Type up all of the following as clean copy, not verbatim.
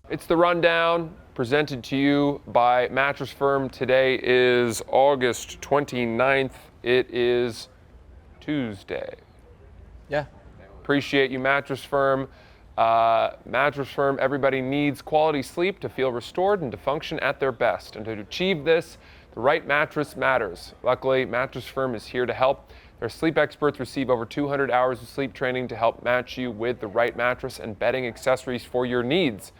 It's the rundown presented to you by Mattress Firm. Today is August 29th. It is Tuesday. Yeah. Appreciate you, Mattress Firm. Mattress Firm, everybody needs quality sleep to feel restored and to function at their best. And to achieve this, the right mattress matters. Luckily, Mattress Firm is here to help. Their sleep experts receive over 200 hours of sleep training to help match you with the right mattress and bedding accessories for your needs.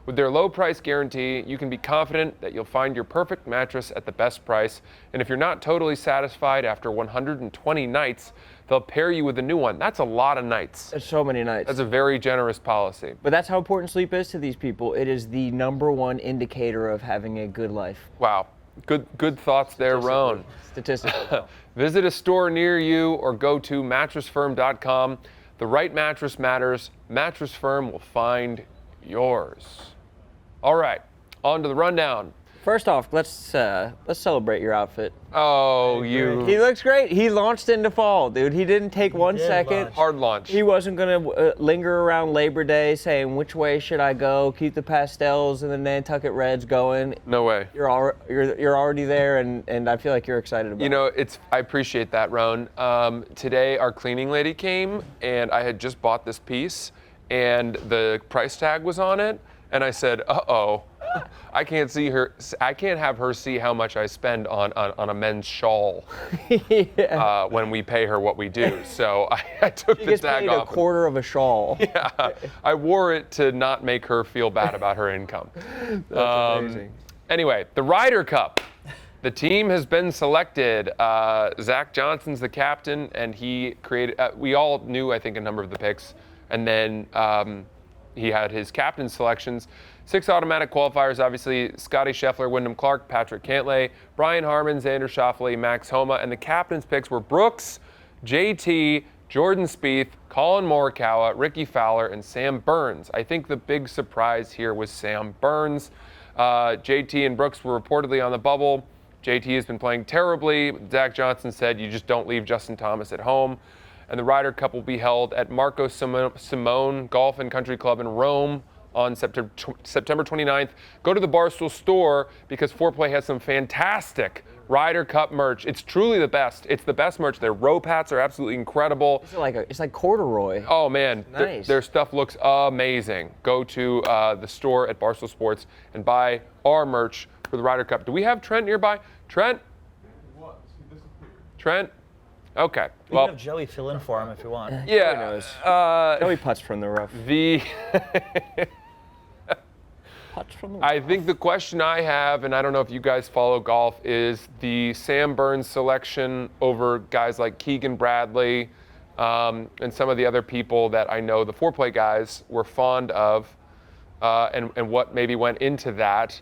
With their low price guarantee, you can be confident that you'll find your perfect mattress at the best price. And if you're not totally satisfied after 120 nights, they'll pair you with a new one. That's a lot of nights. That's so many nights. That's a very generous policy. But that's how important sleep is to these people. It is the #1 indicator of having a good life. Wow. Good thoughts there, Rone. Statistically. Visit a store near you or go to mattressfirm.com. The right mattress matters. Mattress Firm will find yours. All right, on to the rundown. First off, let's celebrate your outfit. Oh, He looks great. He launched into fall, dude. He didn't take 1 second. Hard launch. He wasn't gonna linger around Labor Day saying which way should I go, keep the pastels and the Nantucket Reds going. No way. You're already there, and I feel like you're excited about it. You know, I appreciate that, Rone. Today, our cleaning lady came, and I had just bought this piece, and the price tag was on it, and I said, uh-oh. I can't have her see how much I spend on a men's shawl when we pay her what we do. So I took the tag paid off. a quarter of a shawl. Yeah, I wore it to not make her feel bad about her income. That's amazing. Anyway, the Ryder Cup. The team has been selected. Zach Johnson's the captain, and he created. We all knew, I think, a number of the picks, and then he had his captain selections. 6 automatic qualifiers, obviously, Scotty Scheffler, Wyndham Clark, Patrick Cantlay, Brian Harman, Xander Schauffele, Max Homa, and the captain's picks were Brooks, JT, Jordan Spieth, Colin Morikawa, Ricky Fowler, and Sam Burns. I think the big surprise here was Sam Burns. JT and Brooks were reportedly on the bubble. JT has been playing terribly. Zach Johnson said, you just don't leave Justin Thomas at home. And the Ryder Cup will be held at Marco Simone Golf and Country Club in Rome on September 29th. Go to the Barstool store because Foreplay has some fantastic Ryder Cup merch. It's truly the best. It's the best merch. Their rope hats are absolutely incredible. It's like corduroy. Oh man, Nice. Their stuff looks amazing. Go to the store at Barstool Sports and buy our merch for the Ryder Cup. Do we have Trent nearby? Trent? What? He disappeared. Trent? Okay. We can have Joey fill in for him if you want. Yeah. Joey putts from the rough. Putts from the rough. I think the question I have, and I don't know if you guys follow golf, is the Sam Burns selection over guys like Keegan Bradley and some of the other people that I know the Foreplay guys were fond of, and what maybe went into that.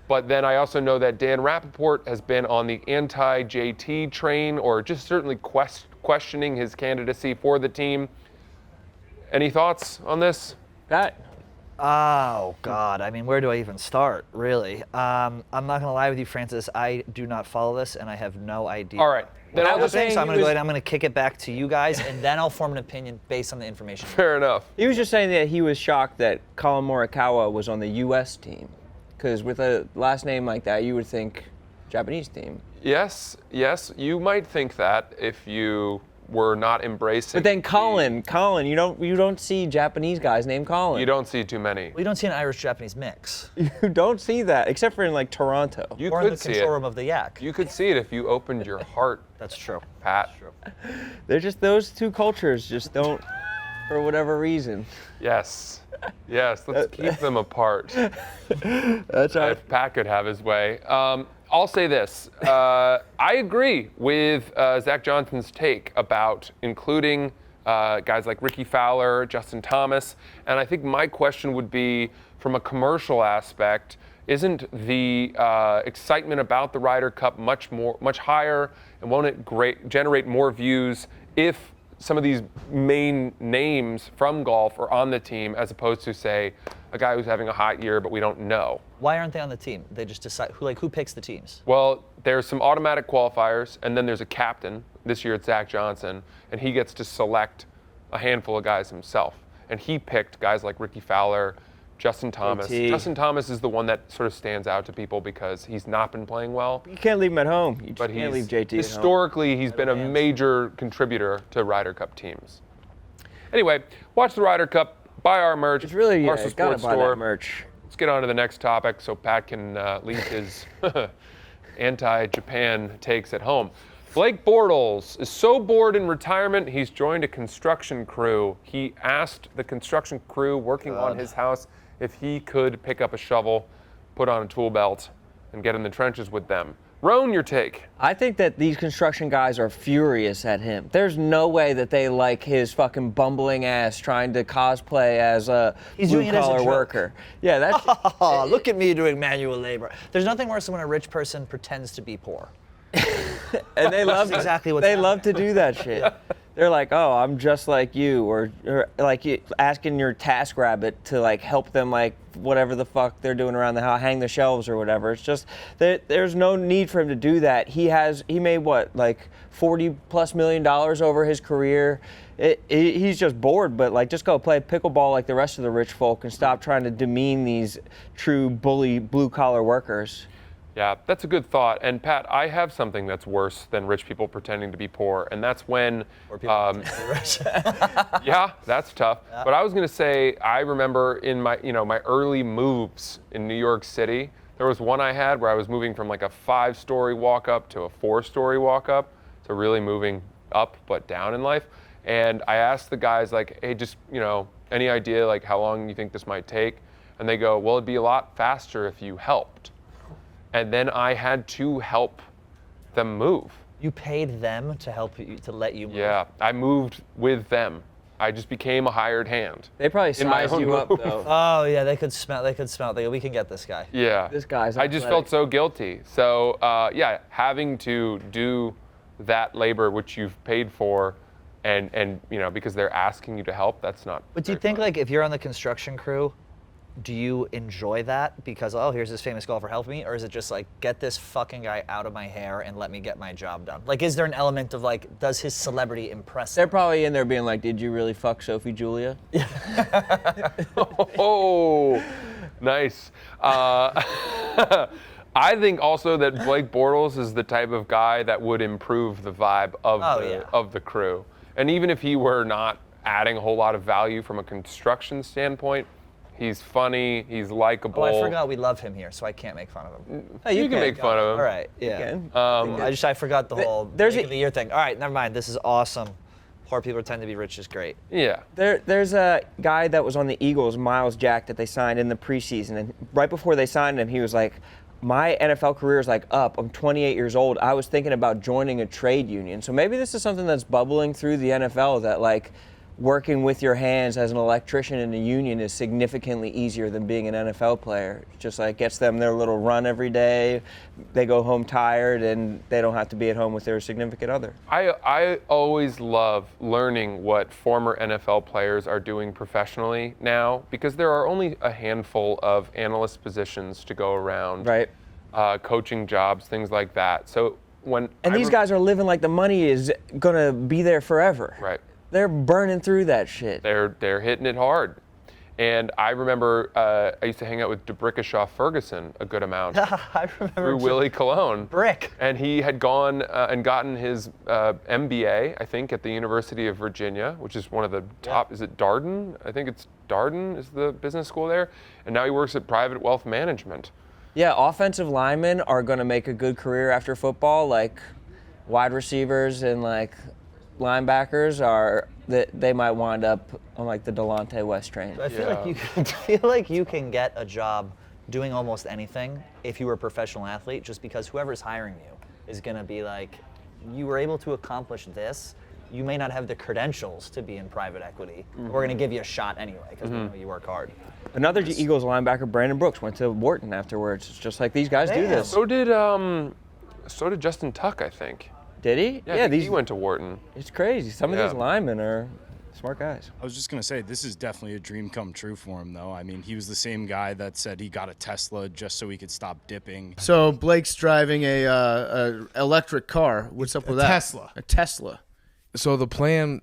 But then I also know that Dan Rappaport has been on the anti-JT train, or just certainly questioning his candidacy for the team. Any thoughts on this? Pat? Oh, God. I mean, where do I even start, really? I'm not going to lie with you, Francis. I do not follow this, and I have no idea. All right. Then I'll just so I'm going to go ahead and I'm going to kick it back to you guys, and then I'll form an opinion based on the information. Fair enough. He was just saying that he was shocked that Colin Morikawa was on the U.S. team. Because with a last name like that, you would think Japanese team. Yes, you might think that if you were not embracing. But then Colin, you don't see Japanese guys named Colin. You don't see too many. Well, you don't see an Irish-Japanese mix. You don't see that, except for in like Toronto. You or in the could see control it. room of the Yak. You could see it if you opened your heart, That's true. Pat. That's true. They're just, those two cultures just don't, for whatever reason. Yes, let's keep them apart. That's right. If Pat could have his way. I'll say this. I agree with Zach Johnson's take about including guys like Ricky Fowler, Justin Thomas, and I think my question would be, from a commercial aspect, isn't the excitement about the Ryder Cup much higher, and won't it generate more views if some of these main names from golf are on the team, as opposed to, say, a guy who's having a hot year but we don't know? Why aren't they on the team? They just decide who picks the teams? Well, there's some automatic qualifiers, and then there's a captain. This year it's Zach Johnson, and he gets to select a handful of guys himself. And he picked guys like Ricky Fowler, Justin Thomas. JT. Justin Thomas is the one that sort of stands out to people because he's not been playing well. You can't leave him at home. You just But can't leave JT at home. historically, he's been a major contributor to Ryder Cup teams. Anyway, watch the Ryder Cup, buy our merch. It's really, Barstool gotta Sports buy store. that merch. Let's get on to the next topic so Pat can leave his anti-Japan takes at home. Blake Bortles is so bored in retirement, he's joined a construction crew. He asked the construction crew working on his house if he could pick up a shovel, put on a tool belt, and get in the trenches with them. Rone, your take. I think that these construction guys are furious at him. There's no way that they like his fucking bumbling ass trying to cosplay as a blue-collar worker. Yeah, that's... Oh, look at me doing manual labor. There's nothing worse than when a rich person pretends to be poor. And they love exactly what's they happening. love to do that shit. They're like, oh, I'm just like you, or like you, asking your TaskRabbit to like help them like whatever the fuck they're doing around the house, hang the shelves or whatever. It's just there's no need for him to do that. He made what, like $40+ million over his career. He's just bored, but like just go play pickleball like the rest of the rich folk and stop trying to demean these true bully blue collar workers. Yeah, that's a good thought. And Pat, I have something that's worse than rich people pretending to be poor, and that's when. Or people pretending to be rich. Yeah, that's tough. Yeah. But I was going to say, I remember in my early moves in New York City, there was one I had where I was moving from like a 5-story walk up to a 4-story walk up, so really moving up but down in life. And I asked the guys like, hey, just any idea like how long you think this might take? And they go, well, it'd be a lot faster if you helped. And then I had to help them move. You paid them to help you, to let you move? Yeah, I moved with them. I just became a hired hand. They probably sized you up though. Oh yeah, they could smell. They go, we can get this guy. Yeah. This guy's I just felt so guilty. So yeah, having to do that labor which you've paid for, and because they're asking you to help, that's not. But do you think like if you're on the construction crew, do you enjoy that because, oh, here's this famous golfer helping me? Or is it just like, get this fucking guy out of my hair and let me get my job done? Like, is there an element of like, does his celebrity impress They're him? probably in there being like, did you really fuck Sophie Julia? Oh, nice. I think also that Blake Bortles is the type of guy that would improve the vibe of the crew. And even if he were not adding a whole lot of value from a construction standpoint, he's funny, he's likable. Oh, I forgot we love him here, so I can't make fun of him. Oh, you can make fun of him. All right, yeah. You I forgot the whole there's make of the year thing. All right, never mind. This is awesome. Poor people pretend to be rich is great. Yeah. There's a guy that was on the Eagles, Miles Jack, that they signed in the preseason, and right before they signed him, he was like, my NFL career is like up. I'm 28 years old. I was thinking about joining a trade union. So maybe this is something that's bubbling through the NFL, that like working with your hands as an electrician in a union is significantly easier than being an NFL player. It just like gets them their little run every day. They go home tired and they don't have to be at home with their significant other. I always love learning what former NFL players are doing professionally now, because there are only a handful of analyst positions to go around. Right. Coaching jobs, things like that. So these guys are living like the money is gonna be there forever. Right. They're burning through that shit. They're hitting it hard. And I remember I used to hang out with DeBrickashaw Ferguson a good amount. I remember. Through Willie Colon. Brick. And he had gone and gotten his MBA, I think, at the University of Virginia, which is one of the top, is it Darden? I think it's Darden is the business school there. And now he works at Private Wealth Management. Yeah, offensive linemen are going to make a good career after football. Like wide receivers and like linebackers they might wind up on like the Delonte West train. I feel like you can get a job doing almost anything if you were a professional athlete, just because whoever's hiring you is going to be like, you were able to accomplish this. You may not have the credentials to be in private equity. Mm-hmm. We're going to give you a shot anyway because we know you work hard. Another Eagles linebacker, Brandon Brooks, went to Wharton afterwards. It's just like these guys do this. So did Justin Tuck, I think. Did he? Yeah, he went to Wharton. It's crazy. Some of these linemen are smart guys. I was just going to say, this is definitely a dream come true for him, though. I mean, he was the same guy that said he got a Tesla just so he could stop dipping. So Blake's driving a electric car. What's up with that? Tesla. A Tesla. So the plan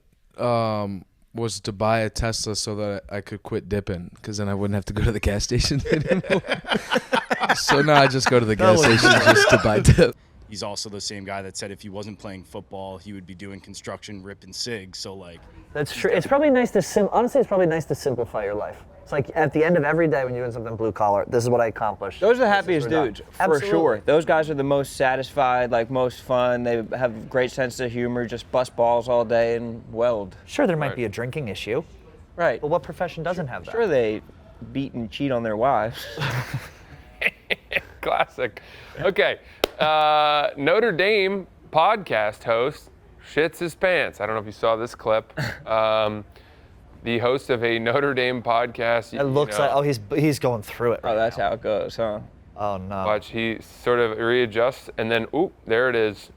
was to buy a Tesla so that I could quit dipping, because then I wouldn't have to go to the gas station anymore. So now I just go to the gas station just to buy dip. He's also the same guy that said if he wasn't playing football, he would be doing construction, ripping cigs. So like, That's true. It's probably nice to honestly, it's probably nice to simplify your life. It's like at the end of every day when you're doing something blue collar, this is what I accomplished. Those are the This is happiest we're done. dudes, for Absolutely. sure. Those guys are the most satisfied, like most fun. They have great sense of humor, just bust balls all day and weld. Sure, there might Right. be a drinking issue, Right. but what profession doesn't have that? Sure, they beat and cheat on their wives. Classic. Okay. Notre Dame podcast host shits his pants. I don't know if you saw this clip. The host of a Notre Dame podcast. It looks like he's going through it. Oh, Right that's now. how it goes, huh? Oh no. Watch, he sort of readjusts, and then, oop, there it is.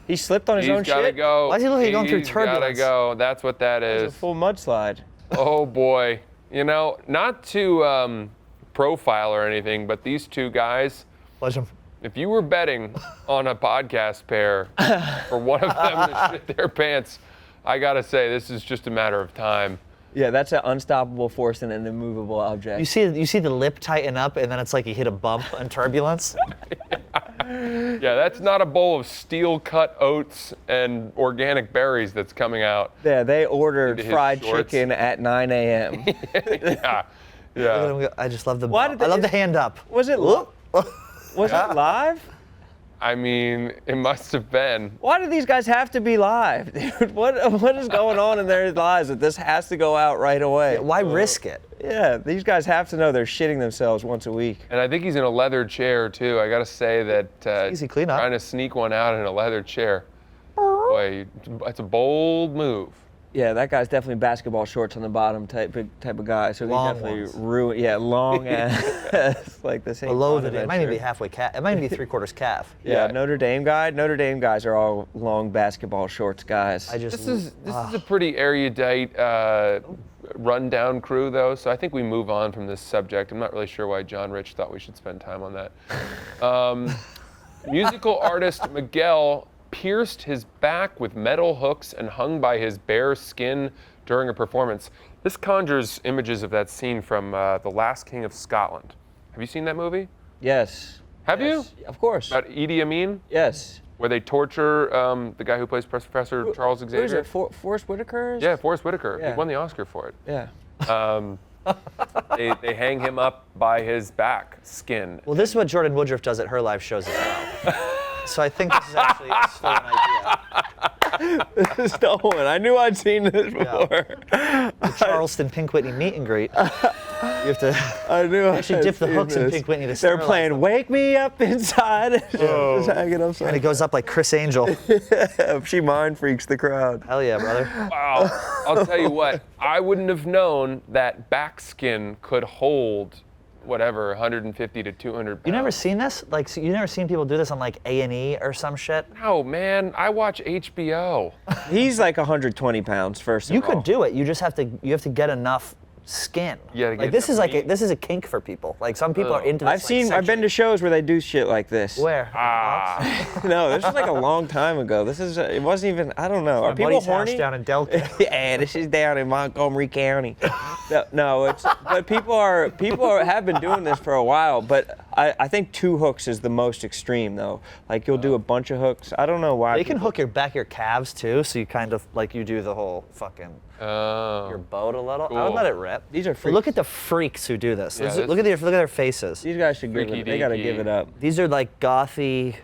He slipped on his own He's got to shit. go. Why is he looking like going through He's got to turbulence? go. That's what that It's a is. full mudslide. Oh boy. You know, not to profile or anything, but these two guys, Legend. if you were betting on a podcast pair for one of them to shit their pants, I gotta say this is just a matter of time. Yeah, that's an unstoppable force and an immovable object. You see the lip tighten up, and then it's like you hit a bump and turbulence. Yeah, that's not a bowl of steel-cut oats and organic berries that's coming out. Yeah, they ordered Into his fried shorts. chicken at 9 a.m. Yeah, Look at yeah. him go. I just love the. Why did I they- love the hand up. Was it was it live? I mean, it must have been. Why do these guys have to be live, dude? What is going on in their lives that this has to go out right away? Why risk it? Yeah, these guys have to know they're shitting themselves once a week. And I think he's in a leather chair too. I gotta say that Easy cleanup. trying to sneak one out in a leather chair. Boy, that's a bold move. Yeah, that guy's definitely basketball shorts on the bottom type of guy. So Long he definitely ones. ruined. Yeah, long ass, like the same. Below the. It might even be Bonaventure. halfway calf. It might even be 3/4 calf. Yeah, Yeah. Notre Dame guys are all long basketball shorts guys. I just. This is a pretty erudite rundown crew though, so I think we move on from this subject. I'm not really sure why John Rich thought we should spend time on that. Musical artist Miguel pierced his back with metal hooks and hung by his bare skin during a performance. This conjures images of that scene from The Last King of Scotland. Have you seen that movie? Yes. Have Yes, of course. you? About Idi Amin, Yes. where they torture the guy who plays Professor Charles Who is Xavier. it? Forrest Whitaker? Yeah, Forrest Whitaker. Yeah. He won the Oscar for it. Yeah. They hang him up by his back skin. Well, this is what Jordan Woodruff does at her live shows as well. So I think this is actually a stolen idea. This is stolen. I knew I'd seen this before. The Charleston Pink Whitney meet and greet. You have to I knew actually I'd dip the seen hooks in this. Pink Whitney to They're sterilize playing them. "Wake Me Up Inside." Just hanging And upside. it goes up like Chris Angel. She mind freaks the crowd. Hell yeah, brother. Wow. I'll tell you what, I wouldn't have known that back skin could hold whatever, 150 to 200 pounds. You never seen this? Like, so you never seen people do this on like A&E or some shit? No, man, I watch HBO. He's like 120 pounds. First of You all. could do it. You just have to get enough skin. Yeah, to like get this is enough like meat. this is a kink for people. Like some people are into this. I've been to shows where they do shit like this. Where? No, this was like a long time ago. This is it wasn't even. I don't know. Are My people buddy's horny? house down in Delta. Yeah, this is down in Montgomery County. No, it's but people have been doing this for a while. But I think 2 hooks is the most extreme though. Like you'll do a bunch of hooks. I don't know why. They can people- hook your back, your calves too, so you kind of like you do the whole fucking Oh. your boat a little. I Cool. would let it rip. These are But look at the freaks who do this. Yeah, Look at their faces. These guys should give Freaky it. They gotta deaky. give it up. These are like gothy.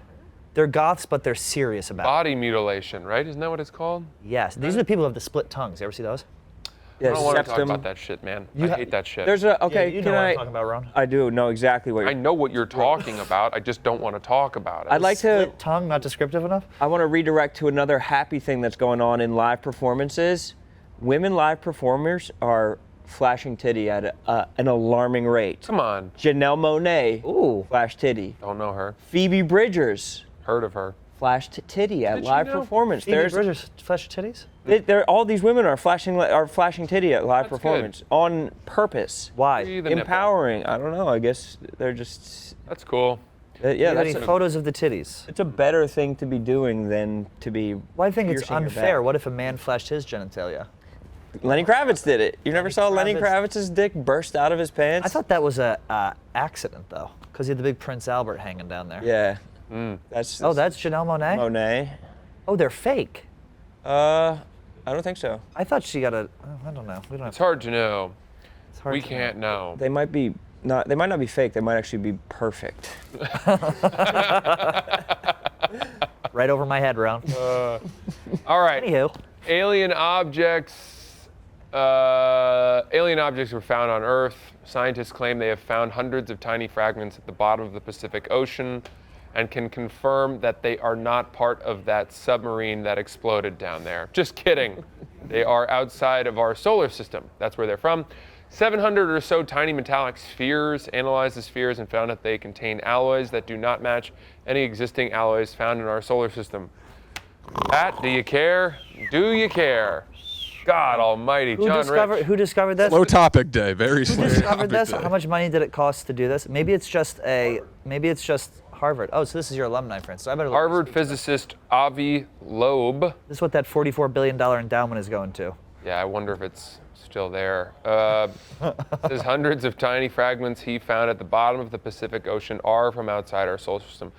They're goths, but they're serious about it. Body mutilation, right? Isn't that what it's called? Yes, these are the people who have the split tongues. You ever see those? I Yeah, don't want to talk septum. about that shit, man. You I ha- hate that shit. There's a okay. you know can what I? I'm talking about, Rone. I do know exactly what. I know what you're talking about. I just don't want to talk about it. I'd like to. Split tongue, not descriptive enough? I want to redirect to another happy thing that's going on in live performances. Women live performers are flashing titty at an alarming rate. Come on. Janelle Monáe Ooh. flashed titty. Don't know her. Phoebe Bridgers Heard of her. flashed titty at Did you live know? performance. Phoebe Bridgers flash titties? All these women are flashing titty at live That's performance on purpose. Why? See Do the nipple. Empowering. I don't know. I guess they're just. That's cool. Yeah, you have that's any photos of the titties? it's a better thing to be doing than to be. Well, I think it's piercing your unfair. back. What if a man flashed his genitalia? Lenny Kravitz did it. You never saw Lenny Kravitz. Kravitz's dick burst out of his pants? I thought that was a accident though, because he had the big Prince Albert hanging down there. Yeah. That's Janelle Monáe? Monet. Oh, they're fake. I don't think so. I thought she got a. I don't know. We don't It's have. hard to know. It's hard We to can't know. They might be not. They might not be fake. They might actually be perfect. Right over my head, Rone. All right. Anywho, Alien objects were found on Earth. Scientists claim they have found hundreds of tiny fragments at the bottom of the Pacific Ocean and can confirm that they are not part of that submarine that exploded down there. Just kidding. They are outside of our solar system. That's where they're from. 700 or so tiny metallic spheres, analyzed the spheres and found that they contain alloys that do not match any existing alloys found in our solar system. Pat, do you care? Do you care? God almighty, who John discovered this? Slow topic day. Very slow. Who discovered topic this? day. How much money did it cost to do this? Maybe it's just Harvard. Oh, so this is your alumni friend. So I better. Harvard physicist Avi Loeb. This is what that $44 billion endowment is going to. Yeah, I wonder if it's still there. Says hundreds of tiny fragments he found at the bottom of the Pacific Ocean are from outside our solar system.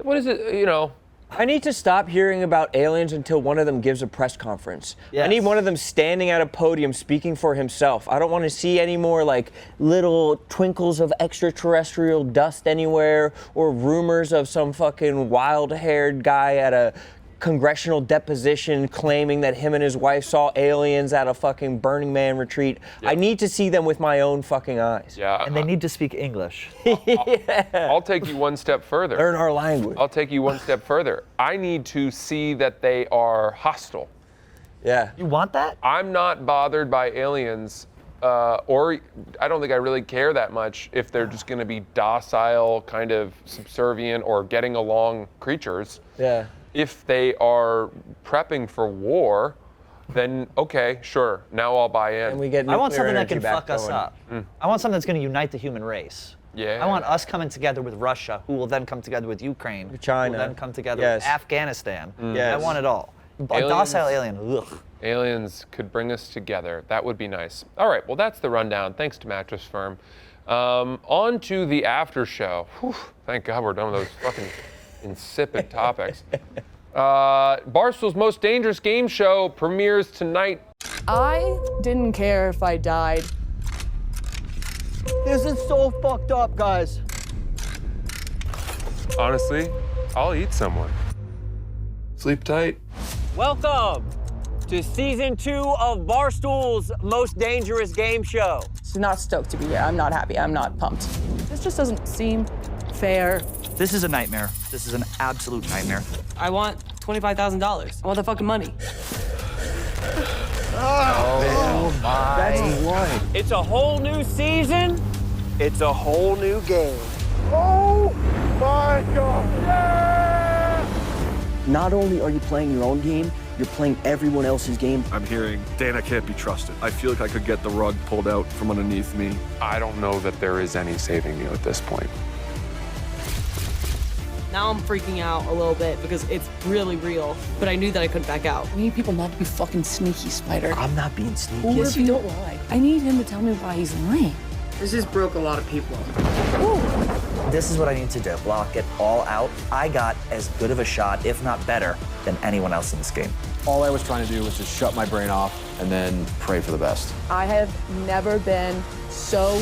What is it, you know? I need to stop hearing about aliens until one of them gives a press conference. Yes. I need one of them standing at a podium speaking for himself. I don't want to see any more like little twinkles of extraterrestrial dust anywhere or rumors of some fucking wild-haired guy at a congressional deposition claiming that him and his wife saw aliens at a fucking Burning Man retreat. Yeah. I need to see them with my own fucking eyes. Yeah. And they need to speak English. I'll take you one step further. Learn our language. I'll take you one step further. I need to see that they are hostile. Yeah. You want that? I'm not bothered by aliens, or I don't think I really care that much if they're just going to be docile, kind of subservient, or getting along creatures. Yeah. If they are prepping for war, then okay, sure, now I'll buy in. And we get I want nuclear something that energy can back fuck us going. up. I want something that's going to unite the human race. Yeah. I want us coming together with Russia, who will then come together with Ukraine, China. who will then come together Yes. with Afghanistan. Yes. I want it all. A Aliens. docile alien. Ugh. Aliens could bring us together. That would be nice. All right, well, that's the rundown. Thanks to Mattress Firm. On to the after show. Whew, thank God we're done with those fucking insipid topics. Barstool's Most Dangerous Game Show premieres tonight. I didn't care if I died. This is so fucked up, guys. Honestly, I'll eat someone. Sleep tight. Welcome to season 2 of Barstool's Most Dangerous Game Show. She's not stoked to be here. I'm not happy. I'm not pumped. This just doesn't seem fair. This is a nightmare. This is an absolute nightmare. I want $25,000. I want the fucking money. That's one. It's a whole new season. It's a whole new game. Not only are you playing your own game, you're playing everyone else's game. I'm hearing Dana can't be trusted. I feel like I could get the rug pulled out from underneath me. I don't know that there is any saving you at this point. Now I'm freaking out a little bit because it's really real, but I knew that I couldn't back out. We need people not to be fucking sneaky, Spider. I'm not being sneaky. What if you don't lie? I need him to tell me why he's lying. This just broke a lot of people. This is what I need to do. Block it all out. I got as good of a shot, if not better, than anyone else in this game. All I was trying to do was just shut my brain off and then pray for the best. I have never been so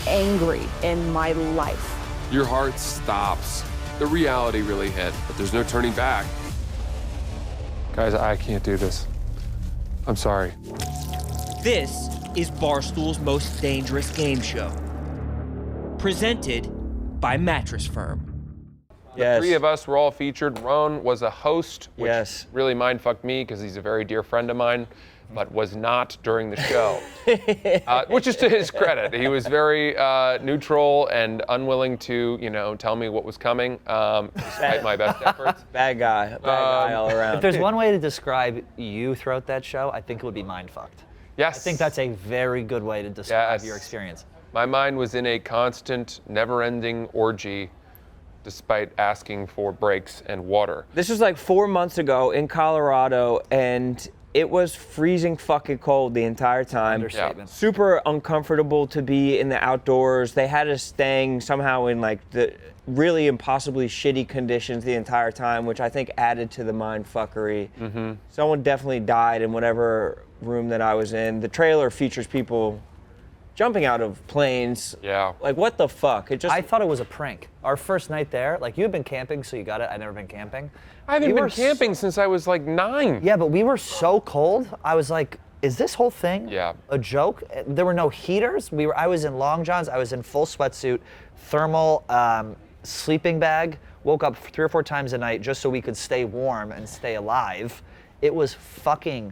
angry in my life. Your heart stops. The reality really hit, but there's no turning back. Guys, I can't do this. I'm sorry. This is Barstool's Most Dangerous Game Show. Presented by Mattress Firm. Yes. Three of us were all featured. Rone was a host, which Yes. really mind-fucked me because he's a very dear friend of mine, but was not during the show, which is to his credit. He was very neutral and unwilling to, tell me what was coming, despite my best efforts. Bad guy all around. If there's one way to describe you throughout that show, I think it would be mind-fucked. Yes. I think that's a very good way to describe Yes. your experience. My mind was in a constant, never-ending orgy, despite asking for breaks and water. This was like 4 months ago in Colorado, and It was freezing fucking cold the entire time. Understatement. Super uncomfortable to be in the outdoors. They had us staying somehow in like the really impossibly shitty conditions the entire time, which I think added to the mind fuckery. Someone definitely died in whatever room that I was in. The trailer features people jumping out of planes. Yeah. Like, what the fuck? I thought it was a prank. Our first night there, like, you had been camping, so you got it. I'd never been camping. I haven't been camping since I was like 9. Yeah, but we were so cold. I was like, is this whole thing a joke? There were no heaters. I was in long johns. I was in full sweatsuit, thermal sleeping bag. Woke up 3 or 4 times a night just so we could stay warm and stay alive. It was fucking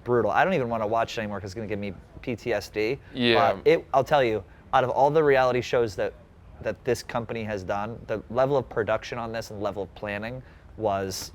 brutal. I don't even want to watch it anymore because it's going to give me PTSD. Yeah. I'll tell you, out of all the reality shows that this company has done, the level of production on this and level of planning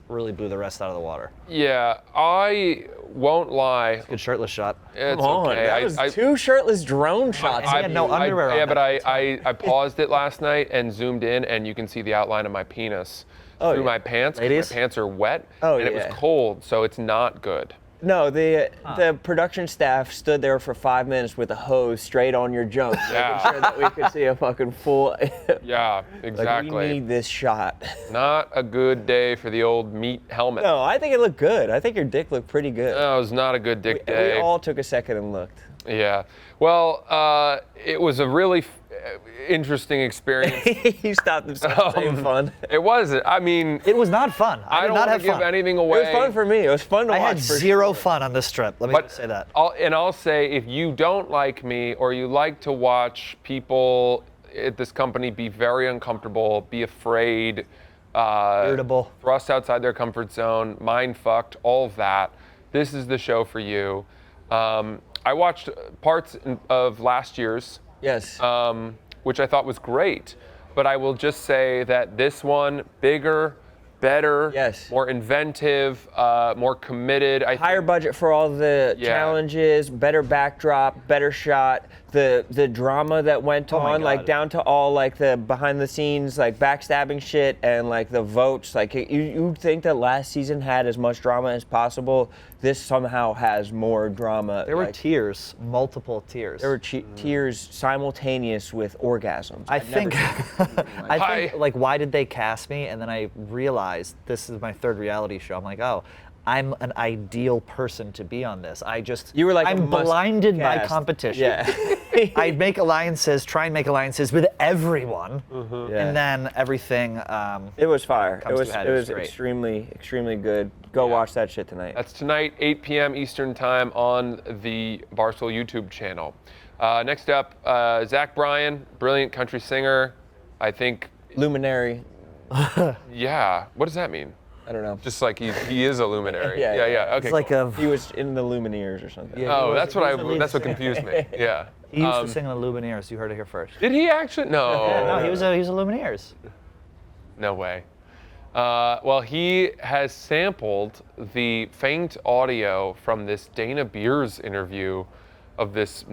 really blew the rest out of the water. Yeah, I won't lie. Good shirtless shot. It's Come on, okay. that was 2 shirtless drone shots. He had no underwear on. Yeah, but I paused it last night and zoomed in, and you can see the outline of my penis through my pants. 'Cause Ladies? my pants are wet, Oh, and it was cold, so it's not good. No, the production staff stood there for 5 minutes with a hose straight on your junk, making sure that we could see a fucking full. Yeah, exactly. Like, we need this shot. Not a good day for the old meat helmet. No, I think it looked good. I think your dick looked pretty good. No, it was not a good dick day. We all took a second and looked. Yeah. Well, it was a really interesting experience. He stopped himself saying fun. It wasn't. I mean, it was not fun. I did don't not want have to give fun. anything away. It was fun for me. It was fun to watch. I had zero fun on this trip. Let me just say that. I'll say, if you don't like me or you like to watch people at this company be very uncomfortable, be afraid, irritable, thrust outside their comfort zone, mind fucked, all of that, this is the show for you. I watched parts of last year's, which I thought was great, but I will just say that this one, bigger, better, more inventive, more committed. Higher budget for all the challenges, better backdrop, better shot. The drama that went on, like down to all like the behind the scenes, like backstabbing shit and like the votes. Like you think that last season had as much drama as possible. This somehow has more drama. There were tears, multiple tears. There were tears simultaneous with orgasms. I think like, why did they cast me? And then I realized this is my 3rd reality show. I'm like, oh, I'm an ideal person to be on this. You were like, I'm blinded by competition. Yeah. I'd make alliances, try and make alliances with everyone, and then everything. It was fire. It was extremely good. Go watch that shit tonight. That's tonight, 8 p.m. Eastern Time on the Barstool YouTube channel. Next up, Zach Bryan, brilliant country singer. I think. Luminary. Yeah. What does that mean? I don't know. Just like he is a luminary. Yeah. Okay. It's like he was in the Lumineers or something. Yeah, that's what confused me. Yeah. He used to sing in the Lumineers. You heard it here first. Did he actually? No. Yeah, no, he was a Lumineers. No way. Well, he has sampled the faint audio from this Dana Beers interview of this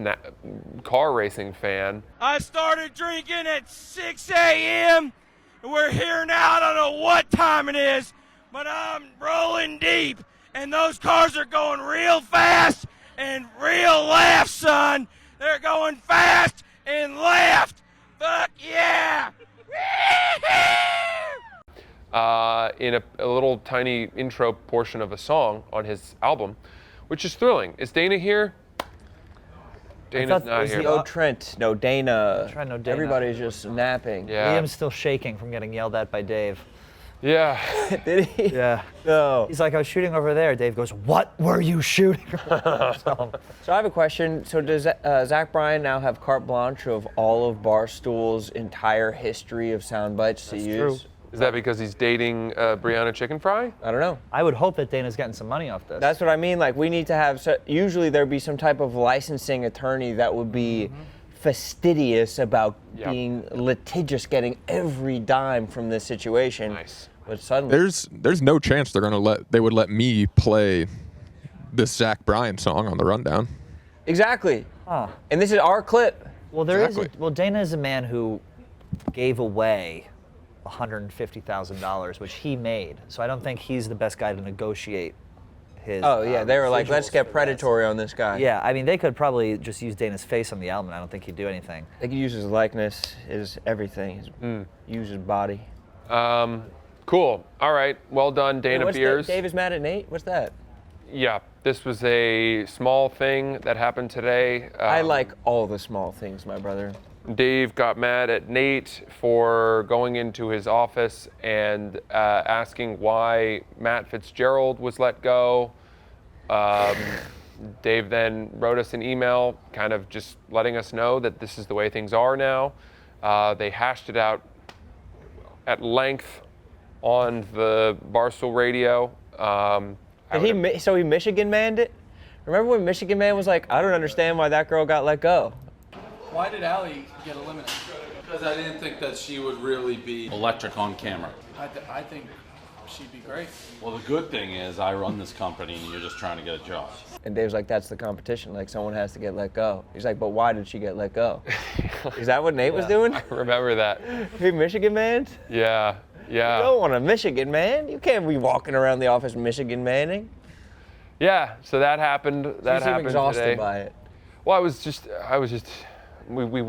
car racing fan. I started drinking at 6 a.m. and we're here now. I don't know what time it is, but I'm rolling deep, and those cars are going real fast and real left, son. They're going fast and left. Fuck yeah! In a little tiny intro portion of a song on his album, which is thrilling. Is Dana here? Dana's not here. No Trent, no Dana. No Dana. Everybody's just napping. Yeah. Liam's still shaking from getting yelled at by Dave. Yeah. Did he? Yeah. No. He's like, I was shooting over there. Dave goes, what were you shooting? So I have a question. So does Zach Bryan now have carte blanche of all of Barstool's entire history of sound bites to use? True. Is that because he's dating Brianna Chicken Fry? I don't know. I would hope that Dana's getting some money off this. That's what I mean. Like, we need to have, usually there'd be some type of licensing attorney that would be fastidious about being litigious, getting every dime from this situation. Nice. But suddenly, there's no chance they would let me play this Zach Bryan song on the rundown. Exactly. And this is our clip. Well, Dana is a man who gave away $150,000, which he made. So I don't think he's the best guy to negotiate his. Oh yeah, they were like, let's residuals get for predatory on this guy. this. Yeah, I mean, they could probably just use Dana's face on the album. I don't think he'd do anything. They could use his likeness, his everything, use his body. Cool. All right. Well done, Dana Beers. Dave is mad at Nate? What's that? Yeah, this was a small thing that happened today. I like all the small things, my brother. Dave got mad at Nate for going into his office and asking why Matt Fitzgerald was let go. Dave then wrote us an email kind of just letting us know that this is the way things are now. They hashed it out at length on the Barstool radio. So he Michigan manned it? Remember when Michigan Man was like, I don't understand why that girl got let go? Why did Allie get eliminated? Because I didn't think that she would really be electric on camera. I think she'd be great. Well, the good thing is I run this company and you're just trying to get a job. And Dave's like, that's the competition. Like, someone has to get let go. He's like, but why did she get let go? Is that what Nate was doing? I remember that. He Michigan Man? Yeah. You don't want a Michigan Man. You can't be walking around the office Michigan Manning. Yeah, so that happened. That You seem happened exhausted today. by it. Well, we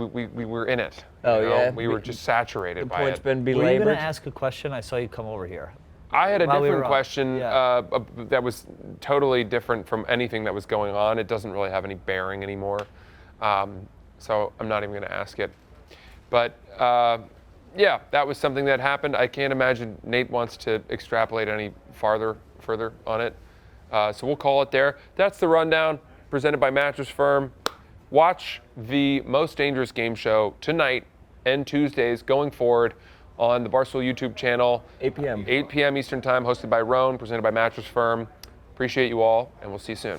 were in it. Oh, you know? yeah? We were just saturated by point's it. been Were you belabored. going to ask a question? I saw you come over here. I had a While we different were on. question Yeah. that was totally different from anything that was going on. It doesn't really have any bearing anymore. So I'm not even going to ask it. But yeah, that was something that happened. I can't imagine Nate wants to extrapolate any further on it. So we'll call it there. That's the rundown presented by Mattress Firm. Watch the Most Dangerous Game Show tonight and Tuesdays going forward on the Barstool YouTube channel. 8 p.m. 8 p.m. Eastern Time, hosted by Rone, presented by Mattress Firm. Appreciate you all, and we'll see you soon.